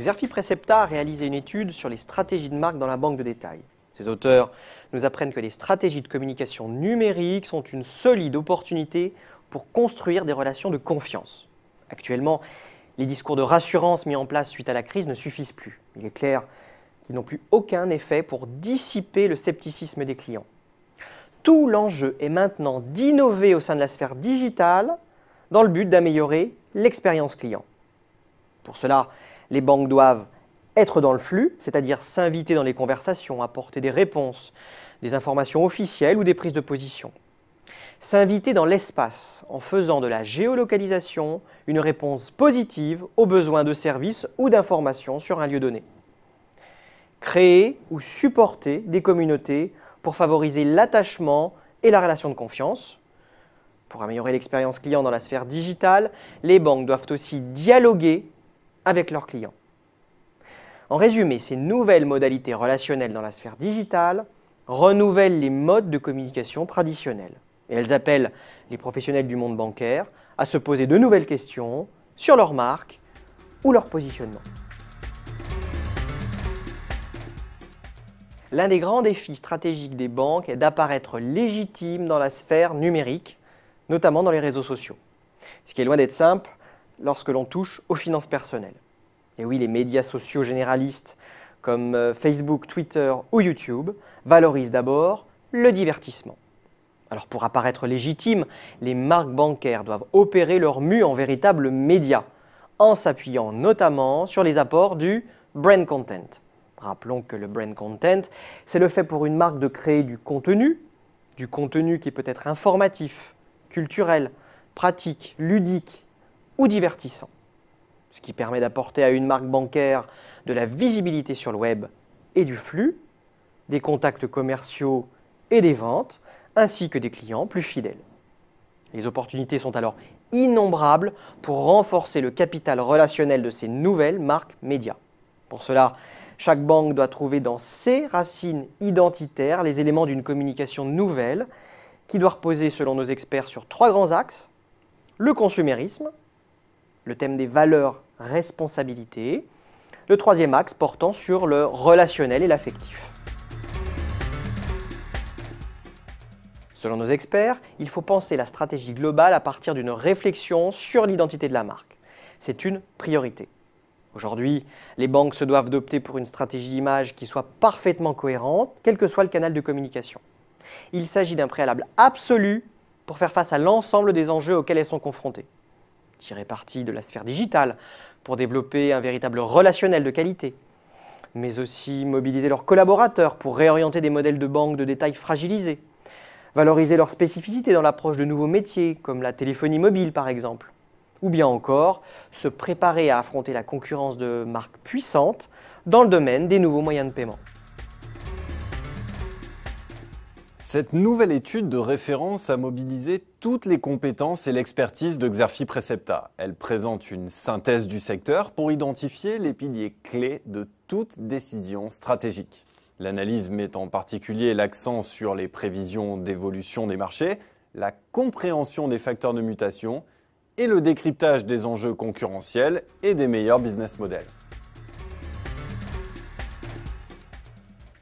Xerfi Precepta a réalisé une étude sur les stratégies de marque dans la banque de détail. Ces auteurs nous apprennent que les stratégies de communication numérique sont une solide opportunité pour construire des relations de confiance. Actuellement, les discours de rassurance mis en place suite à la crise ne suffisent plus. Il est clair qu'ils n'ont plus aucun effet pour dissiper le scepticisme des clients. Tout l'enjeu est maintenant d'innover au sein de la sphère digitale dans le but d'améliorer l'expérience client. Pour cela, les banques doivent être dans le flux, c'est-à-dire s'inviter dans les conversations, apporter des réponses, des informations officielles ou des prises de position. S'inviter dans l'espace en faisant de la géolocalisation une réponse positive aux besoins de services ou d'informations sur un lieu donné. Créer ou supporter des communautés pour favoriser l'attachement et la relation de confiance. Pour améliorer l'expérience client dans la sphère digitale, les banques doivent aussi dialoguer avec leurs clients. En résumé, ces nouvelles modalités relationnelles dans la sphère digitale renouvellent les modes de communication traditionnels. Et elles appellent les professionnels du monde bancaire à se poser de nouvelles questions sur leur marque ou leur positionnement. L'un des grands défis stratégiques des banques est d'apparaître légitime dans la sphère numérique, notamment dans les réseaux sociaux. Ce qui est loin d'être simple lorsque l'on touche aux finances personnelles. Et oui, les médias sociaux généralistes comme Facebook, Twitter ou YouTube valorisent d'abord le divertissement. Alors pour apparaître légitime, les marques bancaires doivent opérer leur mue en véritables médias, en s'appuyant notamment sur les apports du brand content. Rappelons que le brand content, c'est le fait pour une marque de créer du contenu qui peut être informatif, culturel, pratique, ludique ou divertissant. Ce qui permet d'apporter à une marque bancaire de la visibilité sur le web et du flux, des contacts commerciaux et des ventes, ainsi que des clients plus fidèles. Les opportunités sont alors innombrables pour renforcer le capital relationnel de ces nouvelles marques médias. Pour cela, chaque banque doit trouver dans ses racines identitaires les éléments d'une communication nouvelle qui doit reposer, selon nos experts, sur 3 grands axes: le consumérisme, le thème des valeurs responsabilité, le 3e axe portant sur le relationnel et l'affectif. Selon nos experts, il faut penser la stratégie globale à partir d'une réflexion sur l'identité de la marque. C'est une priorité. Aujourd'hui, les banques se doivent d'opter pour une stratégie d'image qui soit parfaitement cohérente, quel que soit le canal de communication. Il s'agit d'un préalable absolu pour faire face à l'ensemble des enjeux auxquels elles sont confrontées. Tirer parti de la sphère digitale pour développer un véritable relationnel de qualité, mais aussi mobiliser leurs collaborateurs pour réorienter des modèles de banque de détail fragilisés, valoriser leurs spécificités dans l'approche de nouveaux métiers, comme la téléphonie mobile par exemple, ou bien encore se préparer à affronter la concurrence de marques puissantes dans le domaine des nouveaux moyens de paiement. Cette nouvelle étude de référence a mobilisé toutes les compétences et l'expertise de Xerfi Precepta. Elle présente une synthèse du secteur pour identifier les piliers clés de toute décision stratégique. L'analyse met en particulier l'accent sur les prévisions d'évolution des marchés, la compréhension des facteurs de mutation et le décryptage des enjeux concurrentiels et des meilleurs business models.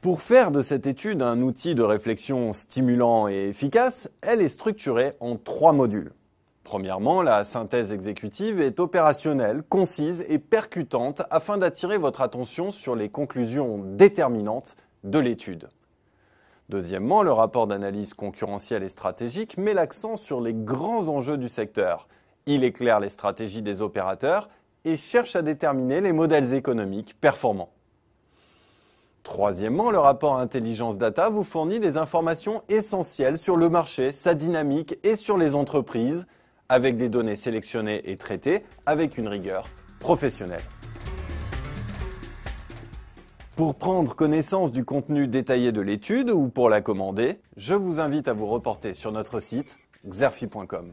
Pour faire de cette étude un outil de réflexion stimulant et efficace, elle est structurée en 3 modules. Premièrement, la synthèse exécutive est opérationnelle, concise et percutante afin d'attirer votre attention sur les conclusions déterminantes de l'étude. Deuxièmement, le rapport d'analyse concurrentielle et stratégique met l'accent sur les grands enjeux du secteur. Il éclaire les stratégies des opérateurs et cherche à déterminer les modèles économiques performants. Troisièmement, le rapport Intelligence Data vous fournit des informations essentielles sur le marché, sa dynamique et sur les entreprises, avec des données sélectionnées et traitées avec une rigueur professionnelle. Pour prendre connaissance du contenu détaillé de l'étude ou pour la commander, je vous invite à vous reporter sur notre site xerfi.com.